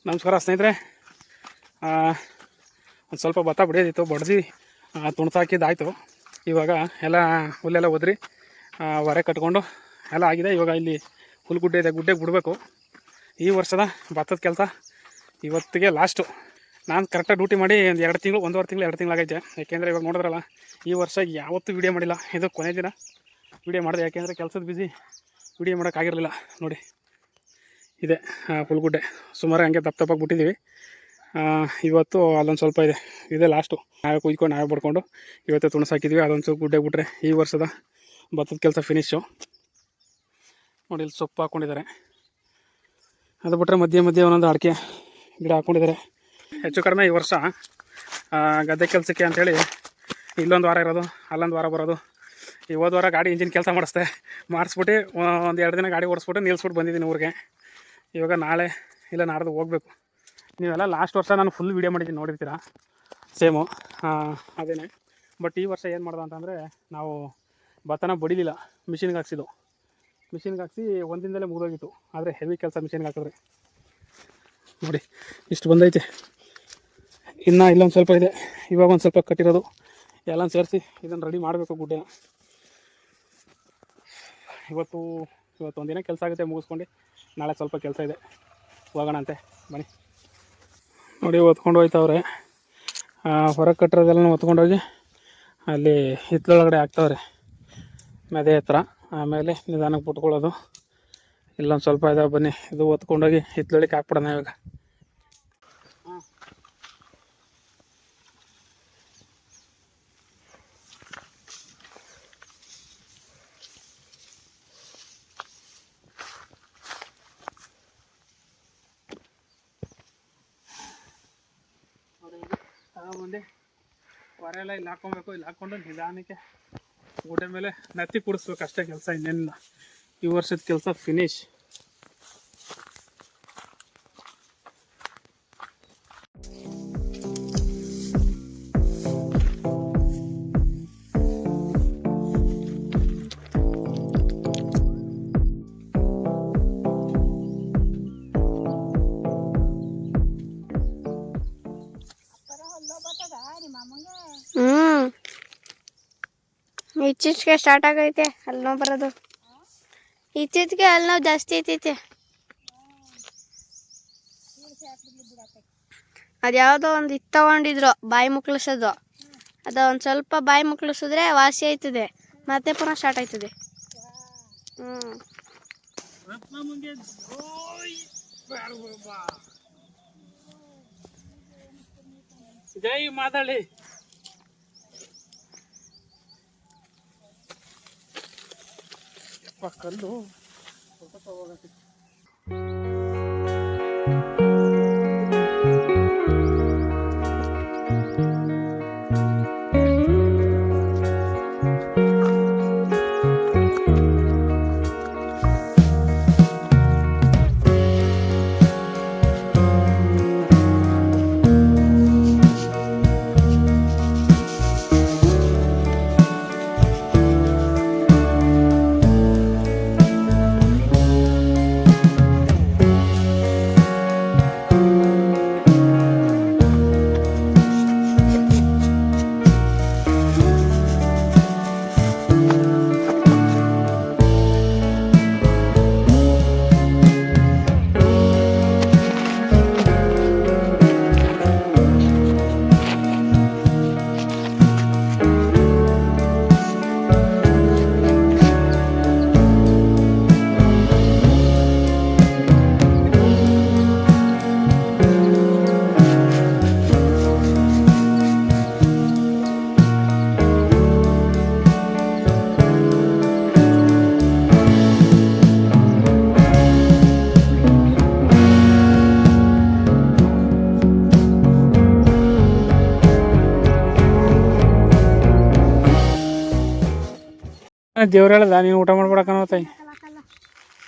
ನಮಸ್ಕಾರ ಸ್ನೇಹಿತರೆ. ಒಂದು ಸ್ವಲ್ಪ ಭತ್ತ ಬಿಡೋದಿತ್ತು, ಬಡ್ದು ತುಣ್ಸಾಕಿದ್ದಾಯಿತು. ಇವಾಗ ಎಲ್ಲ ಹುಲ್ಲೆಲ್ಲ ಒದರಿ ಹೊರೆ ಕಟ್ಕೊಂಡು ಎಲ್ಲ ಆಗಿದೆ. ಇವಾಗ ಇಲ್ಲಿ ಹುಲ್ಗುಡ್ಡೆ ಇದೆ, ಗುಡ್ಡೆಗೆ ಬಿಡಬೇಕು. ಈ ವರ್ಷದ ಭತ್ತದ ಕೆಲಸ ಇವತ್ತಿಗೆ ಲಾಸ್ಟು. ನಾನು ಕರೆಕ್ಟಾಗಿ ಡ್ಯೂಟಿ ಮಾಡಿ ಒಂದು 2 ತಿಂಗಳು, 1.5 ತಿಂಗಳು ಆಗೈತೆ. ಯಾಕೆಂದರೆ ಇವಾಗ ನೋಡಿದ್ರಲ್ಲ, ಈ ವರ್ಷ ಯಾವತ್ತೂ ವೀಡಿಯೋ ಮಾಡಿಲ್ಲ. ಇದು ಕೊನೆ ದಿನ ವೀಡಿಯೋ ಮಾಡಿದೆ, ಯಾಕೆಂದರೆ ಕೆಲಸದ ಬಿಸಿ ವೀಡಿಯೋ ಮಾಡೋಕ್ಕಾಗಿರಲಿಲ್ಲ. ನೋಡಿ, ಇದೆ ಹುಲ್ಗುಡ್ಡೆ. ಸುಮಾರು ಹಂಗೆ ದಪ್ಪಾಗಿ ಬಿಟ್ಟಿದ್ದೀವಿ. ಇವತ್ತು ಅಲ್ಲೊಂದು ಸ್ವಲ್ಪ ಇದೆ ಲಾಸ್ಟು. ನಾವೇ ಕುಯ್ಕೊಂಡು ನಾವೇ ಬಡ್ಕೊಂಡು ಇವತ್ತು ತುಣಸಾಕಿದ್ವಿ. ಅದೊಂದು ಸ್ವಲ್ಪ ಗುಡ್ಡೆ ಬಿಟ್ಟರೆ ಈ ವರ್ಷದ ಭತ್ತದ ಕೆಲಸ ಫಿನಿಶು. ನೋಡಿ, ಇಲ್ಲಿ ಸೊಪ್ಪು ಹಾಕ್ಕೊಂಡಿದ್ದಾರೆ. ಅದು ಬಿಟ್ಟರೆ ಮಧ್ಯೆ ಒಂದೊಂದು ಅಡಿಕೆ ಗಿಡ ಹಾಕ್ಕೊಂಡಿದ್ದಾರೆ. ಹೆಚ್ಚು ಕಡಿಮೆ ಈ ವರ್ಷ ಗದ್ದೆ ಕೆಲಸಕ್ಕೆ ಅಂಥೇಳಿ ಇಲ್ಲೊಂದು ವಾರ ಇರೋದು, ಅಲ್ಲೊಂದು ವಾರ ಬರೋದು. ಈ ಹೋದ ವಾರ ಗಾಡಿ ಇಂಜಿನ್ ಕೆಲಸ ಮಾಡಿಸ್ಬಿಟ್ಟು ಒಂದು 2 ದಿನ ಗಾಡಿ ಓಡಿಸ್ಬಿಟ್ಟು ನಿಲ್ಲಿಸ್ಬಿಟ್ಟು ಬಂದಿದ್ದೀನಿ ಊರಿಗೆ. ಇವಾಗ ನಾಳೆ ಇಲ್ಲ ನಾಡ್ದು ಹೋಗಬೇಕು. ನೀವೆಲ್ಲ ಲಾಸ್ಟ್ ವರ್ಷ ನಾನು ಫುಲ್ ವೀಡಿಯೋ ಮಾಡಿದ್ದೀನಿ, ನೋಡಿರ್ತೀರ. ಸೇಮು ಅದೇನೆ. ಬಟ್ ಈ ವರ್ಷ ಏನು ಮಾಡ್ದೆ ಅಂತಂದರೆ, ನಾವು ಭತ್ತನ ಬಡಿಲಿಲ್ಲ, ಮಿಷಿನ್ಗೆ ಹಾಕ್ಸಿದ್ದು. ಮಿಷಿನ್ಗೆ ಹಾಕ್ಸಿ ಒಂದಿನದಲ್ಲೇ ಮುಗಿದೋಗಿತ್ತು. ಆದರೆ ಹೆವಿ ಕೆಲಸ ಮಿಷಿನ್ಗೆ ಹಾಕಿದ್ರೆ. ನೋಡಿ, ಇಷ್ಟು ಬಂದೈತೆ. ಇನ್ನು ಇಲ್ಲೊಂದು ಸ್ವಲ್ಪ ಇದೆ. ಇವಾಗ ಒಂದು ಸ್ವಲ್ಪ ಕಟ್ಟಿರೋದು ಎಲ್ಲ ಸೇರಿಸಿ ಇದನ್ನು ರೆಡಿ ಮಾಡಬೇಕು ಗುಡ್ಡೆನ. ಇವತ್ತು ಒಂದಿನ ಕೆಲಸ ಆಗುತ್ತೆ, ಮುಗಿಸ್ಕೊಂಡು ನಾಳೆ ಸ್ವಲ್ಪ ಕೆಲಸ ಇದೆ, ಹೋಗೋಣ ಅಂತೆ. ಬನ್ನಿ. ನೋಡಿ, ಹೊತ್ಕೊಂಡು ಹೋಯ್ತವ್ರೆ. ಹೊರಗೆ ಕಟ್ಟಿರೋದೆಲ್ಲ ಹೊತ್ಕೊಂಡೋಗಿ ಅಲ್ಲಿ ಹಿತ್ತಲೊಳಗಡೆ ಹಾಕ್ತವ್ರೆ, ಮೆದೆ ಹತ್ರ. ಆಮೇಲೆ ನಿಧಾನಕ್ಕೆ ಬಿಟ್ಕೊಳ್ಳೋದು. ಇಲ್ಲೊಂದು ಸ್ವಲ್ಪ ಇದಾವೆ, ಬನ್ನಿ ಇದು ಹೊತ್ಕೊಂಡೋಗಿ ಹಿತ್ತಲೊಳಗೆ ಹಾಕ್ಬಿಡೋಣ ಇವಾಗ. ಮುಂದೆ ಹೊರೆಲ್ಲ ಇಲ್ಲಿ ಹಾಕ್ಕೊಬೇಕು. ಇಲ್ಲಿ ಹಾಕ್ಕೊಂಡು ನಿಧಾನಕ್ಕೆ ಗುಡ್ಡೆ ಮೇಲೆ ನತ್ತಿ ಕುಡಿಸ್ಬೇಕು, ಅಷ್ಟೇ ಕೆಲಸ, ಇನ್ನೇನಿಲ್ಲ. ಈ ವರ್ಷದ ಕೆಲಸ ಫಿನಿಶ್. ಇತ್ತೀಚೆಗೆ ಸ್ಟಾರ್ಟ್ ಆಗೈತೆ ಅಲ್ಲಿ ನೋವು ಬರೋದು. ಇತ್ತೀಚೆಗೆ ಅಲ್ಲಿ ನೋವು ಜಾಸ್ತಿ ಐತೈತೆ. ಅದ್ಯಾವುದೋ ಒಂದು ಇದು ತಗೊಂಡಿದ್ರು ಬಾಯಿ ಮುಕ್ಕಳಿಸೋದು. ಅದು ಒಂದು ಸ್ವಲ್ಪ ಬಾಯಿ ಮುಕ್ಕಳಿಸಿದ್ರೆ ವಾಸಿ ಆಯ್ತದೆ, ಮತ್ತೆ ಪುನಃ ಸ್ಟಾರ್ಟ್ ಆಯ್ತದೆ. ಜೈ ಮಾತಾಡಿ. ಕಲ್ಲು ಸ್ವಲ್ಪ ಹೋಗತ್ತೆ. ದೇವ್ರು ಹೇಳ್ದ ನೀನು ಊಟ ಮಾಡ್ಬಿಡಕನ ತಾಯಿ.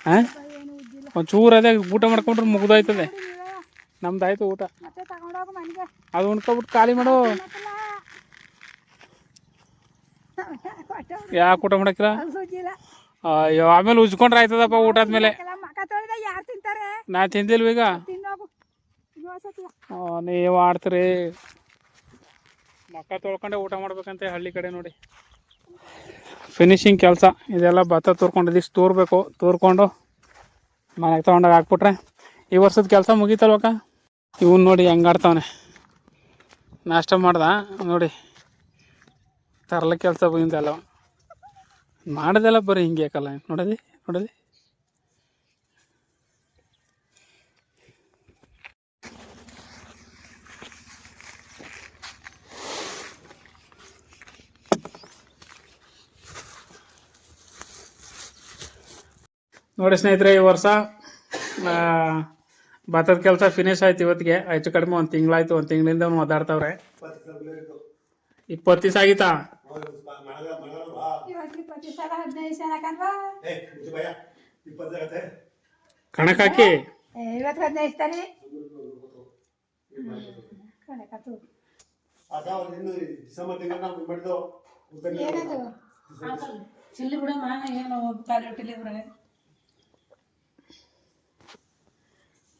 ಹಾಂ ಒಂಚೂರು ಅದೇ ಊಟ ಮಾಡ್ಕೊಂಡ್ರೆ ಮುಗ್ದೋಯ್ತದೆ. ನಮ್ದಾಯ್ತು ಊಟ, ಅದು ಉಣ್ಕೊಬಿಟ್ಟು ಖಾಲಿ ಮಾಡು. ಯಾಕೆ ಊಟ ಮಾಡಕ್ಕಿಲ್ಲ? ಅಯ್ಯೋ ಆಮೇಲೆ ಉಜ್ಕೊಂಡ್ರೆ ಆಯ್ತದಪ್ಪ ಊಟ ಆದ್ಮೇಲೆ. ನಾ ತಿಂದಿಲ್ವ ಈಗ? ನೀವು ಆಡ್ತೀರಿ. ಮಕ್ಕ ತೊಳ್ಕೊಂಡೆ ಊಟ ಮಾಡ್ಬೇಕಂತೆ ಹಳ್ಳಿ ಕಡೆ ನೋಡಿ. ಫಿನಿಶಿಂಗ್ ಕೆಲಸ ಇದೆಲ್ಲ ಭತ್ತ ತೂರ್ಕೊಂಡಿದ್ದು ತೂರ್ಬೇಕು. ತೂರ್ಕೊಂಡು ಮನೆಗೆ ತೊಗೊಂಡಾಗ ಹಾಕ್ಬಿಟ್ರೆ ಈ ವರ್ಷದ ಕೆಲಸ ಮುಗೀತಲ್ವಕ್ಕ. ಇವನು ನೋಡಿ ಹೆಂಗೆ ಆಡ್ತಾವನೆ. ನಾಷ್ಟ ಮಾಡ್ದ ನೋಡಿ, ತರಲ ಕೆಲಸ ಬಂದಲ್ಲ ಮಾಡೋದೆಲ್ಲ ಬರೀ ಹಿಂಗೆ ಯಾಕಲ್ಲ. ನೋಡಲಿ ನೋಡಲಿ ನೋಡಿ ಸ್ನೇಹಿತರೆ, ಈ ವರ್ಷ ಭತ್ತದ ಕೆಲಸ ಫಿನಿಶ್ ಆಯ್ತು. ಇವತ್ತಿಗೆ ಹೆಚ್ಚು ಕಡಿಮೆ ಒಂದು ತಿಂಗಳಾಯ್ತು. ಒಂದು ತಿಂಗಳಿಂದ ಓದಾಡ್ತಾವ್ರೆ. 20 ದಿವಸ ಆಗಿತ್ತಾ? ಕಣಕ್ ಹಾಕಿ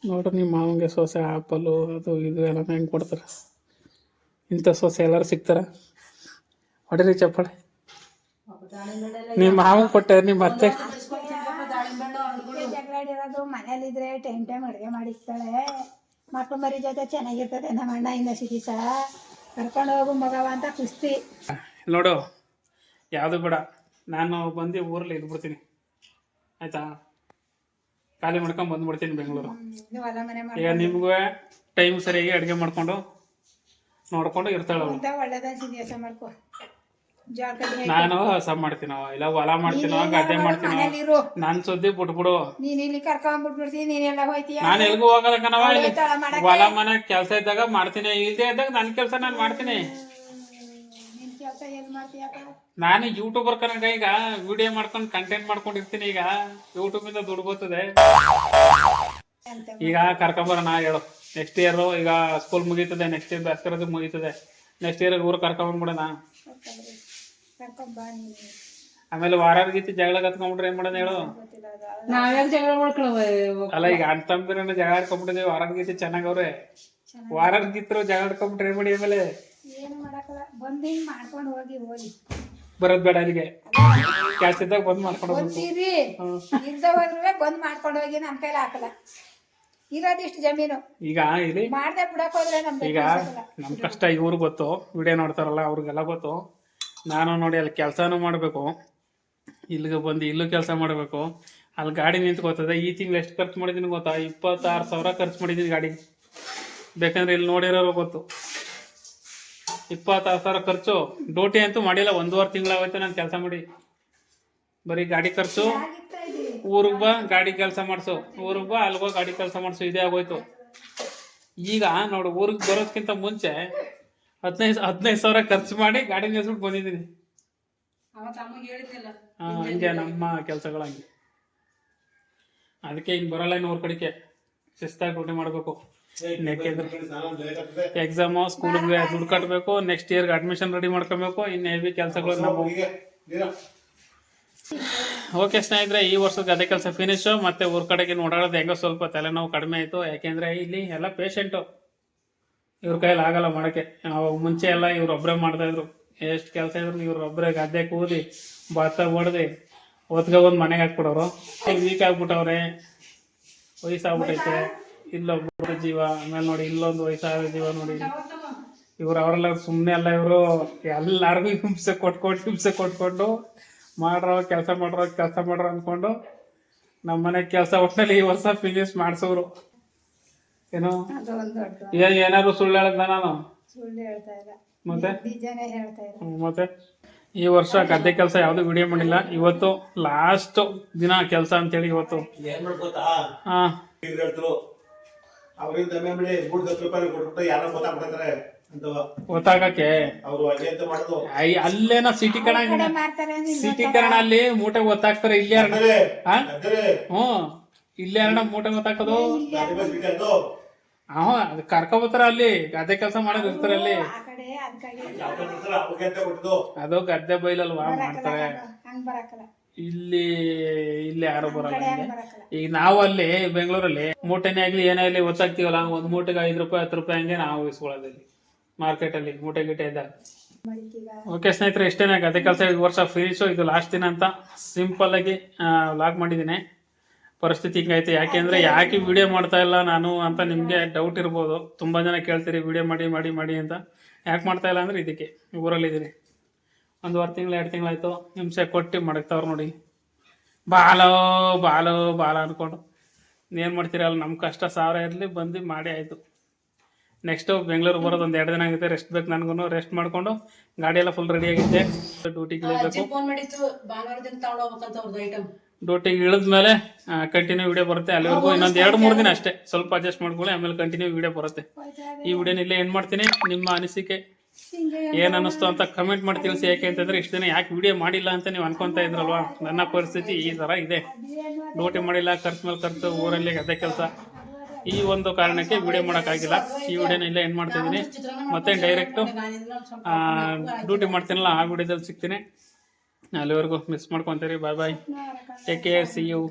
ನೋಡ್ರಿ ನಿಮ್ಮ ಮಾವಂಗೆ ಸೊಸೆ ಆಪಲು ಅದು ಇದು ಎಲ್ಲ ಹೆಂಗೆ ಕೊಡ್ತಾರೆ. ಇಂಥ ಸೊಸೆ ಎಲ್ಲರೂ ಸಿಗ್ತಾರ? ಹೊಡಿರಿ ಚಪ್ಪಾಳೆ. ನಿಮ್ಮ ಮಾವಂಗೆ ಕೊಟ್ಟೆ ನಿಮ್ಮ ಅತ್ತೆ ಜಗಳಾಡಿರೋದು ಮನೇಲಿದ್ರೆ ಟೈಮ್ ಅಡುಗೆ ಮಾಡಿರ್ತಾಳೆ. ಮಕ್ಳು ಮರಿ ಜೊತೆ ಚೆನ್ನಾಗಿರ್ತದೆ. ನಮ್ಮ ಅಣ್ಣ ಇಂದ ಸಿಗಿಸ ಕರ್ಕೊಂಡು ಹೋಗು ಮಗವ ಅಂತ ಕುಸ್ತಿ. ನೋಡು, ಯಾವುದು ಬೇಡ, ನಾನು ಬಂದು ಊರಲ್ಲಿ ಇದ್ಬಿಡ್ತೀನಿ ಆಯ್ತಾ. ಖಾಲಿ ಮಾಡ್ಕೊಂಡು ಬಂದ್ಬಿಡ್ತೀನಿ ಬೆಂಗಳೂರು. ಹೊಲ ಮನೆ ಈಗ ನಿಮ್ಗೂ ಟೈಮ್ ಸರಿಯಾಗಿ ಅಡುಗೆ ಮಾಡ್ಕೊಂಡು ನೋಡ್ಕೊಂಡು ಇರ್ತಾಳೆ. ಒಳ್ಳೇದ ಸಿದ್ಯಾಸ ಮಾಡ್ಕೊ. ನಾನು ಹಸ ಮಾಡ್ತೀನವ, ಇಲ್ಲ ಹೊಲ ಮಾಡ್ತೀನೋ ಗದ್ದೆ ಮಾಡ್ತೀನೋ, ನನ್ ಸುದ್ದಿ ಬಿಟ್ಬಿಡು. ನೀನ್ ಇಲ್ಲಿ ಕರ್ಕೊಂಡ್ಬಿಟ್ಬಿಡ್ತೀನಿ, ನೀನೆಲ್ಲ ಹೋಯ್ತೀಯ. ನಾನು ಎಲ್ಗೂ ಹೋಗಲ್ಲ ಕಣವ. ಹೊಲ ಮನೆ ಕೆಲಸ ಇದ್ದಾಗ ಮಾಡ್ತೀನಿ, ಇಲ್ದೇ ಇದ್ದಾಗ ನನ್ನ ಕೆಲಸ ನಾನು ಮಾಡ್ತೀನಿ. ನಿನ್ ಕೆಲಸ ಎಲ್ಲಿ ಮಾಡ್ತೀಯಪ್ಪ? ನಾನು ಯೂಟ್ಯೂಬರ್ ಕನಕ ಈಗ ವಿಡಿಯೋ ಮಾಡ್ಕೊಂಡು ಕಂಟೆಂಟ್ ಮಾಡ್ಕೊಂಡಿರ್ತೀನಿ. ಈಗ ಯೂಟ್ಯೂಬ್ ಇಂದ ದುಡ್ಡು ಬರ್ತದೆ. ಈಗ ಕರ್ಕೊಂಬರೋಣ ಹೇಳು. ನೆಕ್ಸ್ಟ್ ಇಯರ್ ಈಗ ಸ್ಕೂಲ್ ಮುಗೀತದೆ, ನೆಕ್ಸ್ಟ್ ಇಯರ್ ದಸರಾ ಮುಗೀತದೆ. ನೆಕ್ಸ್ಟ್ ಇಯರ್ ಊರು ಕರ್ಕೊಂಡ್ಬಿಡೋಣ. ಆಮೇಲೆ ವಾರ ಗೀತಿ ಜಗಳ ಕತ್ಕೊಂಡ್ಬಿಟ್ರೆ ಏನ್ ಮಾಡೋಣ ಹೇಳು? ನಾವ್ಯಾರು ಜಗಳ ಮಾಡ್ಕೊಳ್ಳೋ? ಅಲ್ಲ ಈಗ ಅಣ್ಣ ತಮ್ಮದಿರನ್ನ ಜಗಳ ಆಡ್ಕೊಂಡ್ಬಿಟ್ಟಿದೀವಿ. ವಾರದ ಗೀತಿ ಚೆನ್ನಾಗವ್ರೆ. ವಾರದ ಗೀತರು ಜಗಳ ಆಡ್ಕೊಂಡ್ಬಿಟ್ರೆ ಏನ್ ಮಾಡಿ? ಆಮೇಲೆ ಏನು ಮಾಡಕ್ಕಲ್ಲ, ಬಂದು ಮಾಡ್ಕೊಂಡು ಹೋಗಿ ಬರೋದ್ ಬೇಡ. ಅಲ್ಲಿಗೆ ಕೆಲ್ಸ ಇದ್ದಾಗ ಬಂದ್ ಮಾಡ್ಕೊಂಡು ಹೋಗ್ತೀರಿ. ಇಲ್ದವ್ರು ಬಂದ್ ಮಾಡ್ಕೊಂಡು ಹೋಗಿ ನಮ್ ಕೈಲಿ ಹಾಕಲ್ಲ. ಇರೋದಿಷ್ಟು ಜಮೀನು ಈಗ ಇಲ್ಲಿ ಮಾಡ್ದೆ ಬಿಡಕ್ ಹೋದ್ರೆ ಈಗ ನಮ್ ಕಷ್ಟ ಇವ್ರು ಗೊತ್ತು, ವಿಡಿಯೋ ನೋಡ್ತಾರಲ್ಲ ಅವ್ರಿಗೆಲ್ಲ ಗೊತ್ತು. ನಾನು ನೋಡಿ ಅಲ್ಲಿ ಕೆಲಸನೂ ಮಾಡಬೇಕು, ಇಲ್ಲಿಗೆ ಬಂದು ಇಲ್ಲೂ ಕೆಲಸ ಮಾಡಬೇಕು. ಅಲ್ಲಿ ಗಾಡಿ ನಿಂತ್ಕೋತದೆ. ಈ ತಿಂಗಳು ಎಷ್ಟು ಖರ್ಚು ಮಾಡಿದ್ದೀನಿ ಗೊತ್ತಾ? 26,000 ಖರ್ಚು ಮಾಡಿದ್ದೀನಿ ಗಾಡಿ. ಬೇಕಂದ್ರೆ ಇಲ್ಲಿ ನೋಡಿರೋರು ಗೊತ್ತು. 26,000 ಖರ್ಚು. ಡ್ಯೂಟಿ ಅಂತೂ ಮಾಡಿಲ್ಲ. 1.5 ತಿಂಗಳಾಗೋಯ್ತು ನಾನು ಕೆಲಸ ಮಾಡಿ. ಬರೀ ಗಾಡಿ ಖರ್ಚು. ಊರಿಗೆ ಬಾ ಗಾಡಿ ಕೆಲಸ ಮಾಡಿಸು, ಊರಿಗೆ ಬಾ ಅಲ್ಗೋ ಗಾಡಿ ಕೆಲಸ ಮಾಡಿಸು, ಇದೇ ಆಗೋಯ್ತು. ಈಗ ನೋಡು, ಊರಿಗೆ ಬರೋದಕ್ಕಿಂತ ಮುಂಚೆ 15,000 ಖರ್ಚು ಮಾಡಿ ಗಾಡಿ ನಿಲ್ಸ್ಬಿಟ್ಟು ಬಂದಿದ್ದೀನಿ. ಹಂಗೆ ನಮ್ಮ ಕೆಲ್ಸಗಳು ಹಂಗೆ. ಅದಕ್ಕೆ ಹಿಂಗೆ ಬರಲ್ಲ ಇನ್ನು ಊರ್ ಕಡೆಗೆ. ಶಿಸ್ತಾಗಿ ಡ್ಯೂಟಿ ಮಾಡಬೇಕು. ಎಕ್ಸಾಮು ಸ್ಕೂಲಿಗೆ ದುಡ್ಡು ಕಟ್ಟಬೇಕು. ನೆಕ್ಸ್ಟ್ ಇಯರ್ಗೆ ಅಡ್ಮಿಷನ್ ರೆಡಿ ಮಾಡ್ಕೊಬೇಕು. ಇನ್ನು ಹೆವಿ ಕೆಲಸಗಳು ನಾವು. ಓಕೆ ಸ್ನೇಹಿತರೆ, ಈ ವರ್ಷದ ಅದೇ ಕೆಲಸ ಫಿನಿಶು. ಮತ್ತೆ ಊರ್ ಕಡೆಗೆ ಓಡಾಡೋದು ಹೆಂಗೋ ಸ್ವಲ್ಪ ತಲೆನೋವು ಕಡಿಮೆ ಆಯಿತು. ಯಾಕೆಂದ್ರೆ ಇಲ್ಲಿ ಎಲ್ಲ ಪೇಷಂಟು, ಇವ್ರ ಕೈಯಲ್ಲಿ ಆಗಲ್ಲ ಮಾಡೋಕ್ಕೆ. ಮುಂಚೆ ಎಲ್ಲ ಇವ್ರೊಬ್ಬರೇ ಮಾಡ್ತಾಯಿದ್ರು. ಎಷ್ಟು ಕೆಲಸ ಇದ್ರು ಇವ್ರೊಬ್ಬರೇ ಗದ್ದೆ ಕೂದಿ ಭತ್ತ ಹೊಡೆದು ಹೊತ್ಗೆ ಬಂದು ಮನೆಗೆ ಹಾಕ್ಬಿಡೋರು. ವೀಕ್ ಆಗ್ಬಿಟ್ಟವ್ರೆ, ವಯಸ್ಸಾಗ್ಬಿಟ್ಟೈತೆ. ಇಲ್ಲೊಬ್ಬರು ಜೀವ, ಆಮೇಲೆ ನೋಡಿ ಇಲ್ಲೊಂದು ವಯಸ್ಸಾದ ಜೀವ ನೋಡಿ. ಅವರೆಲ್ಲ ಸುಮ್ಮನೆ ಅಲ್ಲ, ಇವರು ಎಲ್ಲರಿಗೂ ಹಿಂಸೆ ಕೊಟ್ಕೊಂಡು ಮಾಡ್ರೋ ಕೆಲಸ ಮಾಡ್ರೋ ಅಂದ್ಕೊಂಡು ನಮ್ಮ ಮನೆ ಕೆಲಸ ಒಟ್ಟಿನಲ್ಲಿ ಈ ವರ್ಷ ಫಿನಿಶ್ ಮಾಡಿಸೋರು. ಏನು ಏನಾದ್ರು ಸುಳ್ಳು ಹೇಳದ್ನ ನಾನು? ಮತ್ತೆ ಈ ವರ್ಷ ಗದ್ದೆ ಕೆಲಸ ಯಾವ್ದು ವಿಡಿಯೋ ಮಾಡಿಲ್ಲ. ಇವತ್ತು ಲಾಸ್ಟ್ ದಿನ ಕೆಲಸ ಅಂತೇಳಿ ಇವತ್ತು ಗೊತ್ತಾಗಕ್ಕೆ ಅಲ್ಲೇನೋ ಸಿಟಿ ಕಣ ಮಾಡ್ತಾರೆ ಸಿಟಿ ಕಣ ಅಲ್ಲಿ ಮೂಟೆ ಗೊತ್ತಾಗ್ತಾರೆ ಇಲ್ಲಿ ಹ್ಞೂ ಇಲ್ಲೇ ಎರಡ ಮೂಟೆ ಗೊತ್ತಾಕೋದು ಅದು ಕರ್ಕೊಬತ್ತಾರ ಅಲ್ಲಿ ಗದ್ದೆ ಕೆಲಸ ಮಾಡೋರು ಇರ್ತಾರೆ ಅಲ್ಲಿ ಆ ಕಡೆ ಅದಕ್ಕಾಗಿ ಅದು ಗದ್ದೆ ಬೈಲಲ್ವಾ ಮಾಡ್ತಾರೆ ಹಂಗ್ ಬರಕಲ್ಲ ಇಲ್ಲಿ ಇಲ್ಲಿ ಯಾರು ಬರಲ್ಲ ಕಡೆ ಇಲ್ಲಿ. ಹಂಗ್ ಬರಕಲ್ಲ ಈಗ ನಾವು ಅಲ್ಲಿ ಬೆಂಗಳೂರಲ್ಲಿ ಮೂಟೆನೇ ಆಗ್ಲಿ ಏನೇ ಆಗ್ಲಿ ಗೊತ್ತಾಗ್ತೀವಲ್ಲ ಒಂದ್ ಮೂಟೆಗೆ 5 ರೂಪಾಯಿ 10 ರೂಪಾಯಿ ಹಂಗೆ ನಾವು ಇಸ್ಕೊಳ್ಳೋದಲ್ಲಿ ಮಾರ್ಕೆಟ್ ಅಲ್ಲಿ ಮೂಟೆ ಗಿಟೆ ಇದ್ದಾಗ. ಮಡಿಕೀಗ ಓಕೆ ಸ್ನೇಹಿತರೆ, ಇಷ್ಟೇನೆ ಗದ್ದೆ ಕೆಲಸ ಈ ವರ್ಷ ಫಿನಿಶು. ಇದು ಲಾಸ್ಟ್ ದಿನ ಅಂತ ಸಿಂಪಲ್ ಆಗಿ ವ್ಲಾಗ್ ಮಾಡಿದ್ದೀನಿ. ಪರಿಸ್ಥಿತಿ ಹಿಂಗೈತೆ. ಯಾಕೆ ವಿಡಿಯೋ ಮಾಡ್ತಾ ಇಲ್ಲ ನಾನು ಅಂತ ನಿಮಗೆ ಡೌಟ್ ಇರ್ಬೋದು. ತುಂಬ ಜನ ಕೇಳ್ತೀರಿ ವಿಡಿಯೋ ಮಾಡಿ ಮಾಡಿ ಮಾಡಿ ಅಂತ. ಯಾಕೆ ಮಾಡ್ತಾ ಇಲ್ಲ ಅಂದರೆ ಇದಕ್ಕೆ ಊರಲ್ಲಿದ್ದೀನಿ. 1 ತಿಂಗಳು 2 ತಿಂಗಳಾಯ್ತು ಹಿಂಸೆ ಕೊಟ್ಟು ಮಡಗ್ತಾವ್ರು ನೋಡಿ. ಬಾಲೋ ಬಾಲೋ ಬಾಲ ಅಂದ್ಕೊಂಡು ಏನು ಮಾಡ್ತೀರಲ್ಲ, ನಮ್ಮ ಕಷ್ಟ 1000 ಇರಲಿ ಬಂದು ಮಾಡಿ ಆಯಿತು. ನೆಕ್ಸ್ಟು ಬೆಂಗಳೂರು ಬರೋದು 1-2 ದಿನ ಆಗುತ್ತೆ. ರೆಸ್ಟ್ ಬೇಕು ನನಗೂ. ರೆಸ್ಟ್ ಮಾಡಿಕೊಂಡು ಗಾಡಿ ಎಲ್ಲ ಫುಲ್ ರೆಡಿ ಆಗಿದ್ದೆ. ಡ್ಯೂಟಿಗೆ ಇಳಿಬೇಕು. ಡ್ಯೂಟಿಗೆ ಇಳಿದ್ಮೇಲೆ ಕಂಟಿನ್ಯೂ ವಿಡಿಯೋ ಬರುತ್ತೆ. ಅಲ್ಲಿವರೆಗೂ ಇನ್ನೊಂದು 2-3 ದಿನ ಅಷ್ಟೇ, ಸ್ವಲ್ಪ ಅಡ್ಜಸ್ಟ್ ಮಾಡ್ಕೊಳ್ಳಿ. ಆಮೇಲೆ ಕಂಟಿನ್ಯೂ ವಿಡಿಯೋ ಬರುತ್ತೆ. ಈ ವಿಡಿಯೋನ ಇಲ್ಲೇ ಏನು ಮಾಡ್ತೀನಿ. ನಿಮ್ಮ ಅನಿಸಿಕೆ ಏನು ಅನ್ನಿಸ್ತು ಅಂತ ಕಮೆಂಟ್ ಮಾಡಿ ತಿಳಿಸಿ. ಯಾಕೆ ಅಂತಂದರೆ ಇಷ್ಟು ದಿನ ಯಾಕೆ ವಿಡಿಯೋ ಮಾಡಿಲ್ಲ ಅಂತ ನೀವು ಅನ್ಕೊತಾ ಇದ್ರಲ್ವಾ. ನನ್ನ ಪರಿಸ್ಥಿತಿ ಈ ಥರ ಇದೆ. ಡ್ಯೂಟಿ ಮಾಡಿಲ್ಲ, ಖರ್ಚು ಮೇಲೆ ಖರ್ಚು, ಊರಲ್ಲಿ ಗದ್ದೆ ಕೆಲಸ, ಈ ಒಂದು ಕಾರಣಕ್ಕೆ ವಿಡಿಯೋ ಮಾಡೋಕ್ಕಾಗಿಲ್ಲ. ಈ ವಿಡಿಯೋನ ಇಲ್ಲೇ ಏನು ಮಾಡ್ತಾಯಿದ್ದೀನಿ. ಮತ್ತೆ ಡೈರೆಕ್ಟು ಡ್ಯೂಟಿ ಮಾಡ್ತೀನಲ್ಲ ಆ ವಿಡಿಯೋದಲ್ಲಿ ಸಿಗ್ತೀನಿ. ಅಲ್ಲಿವರೆಗೂ ಮಿಸ್ ಮಾಡ್ಕೊತೀರಿ. Bye bye, take care, see you.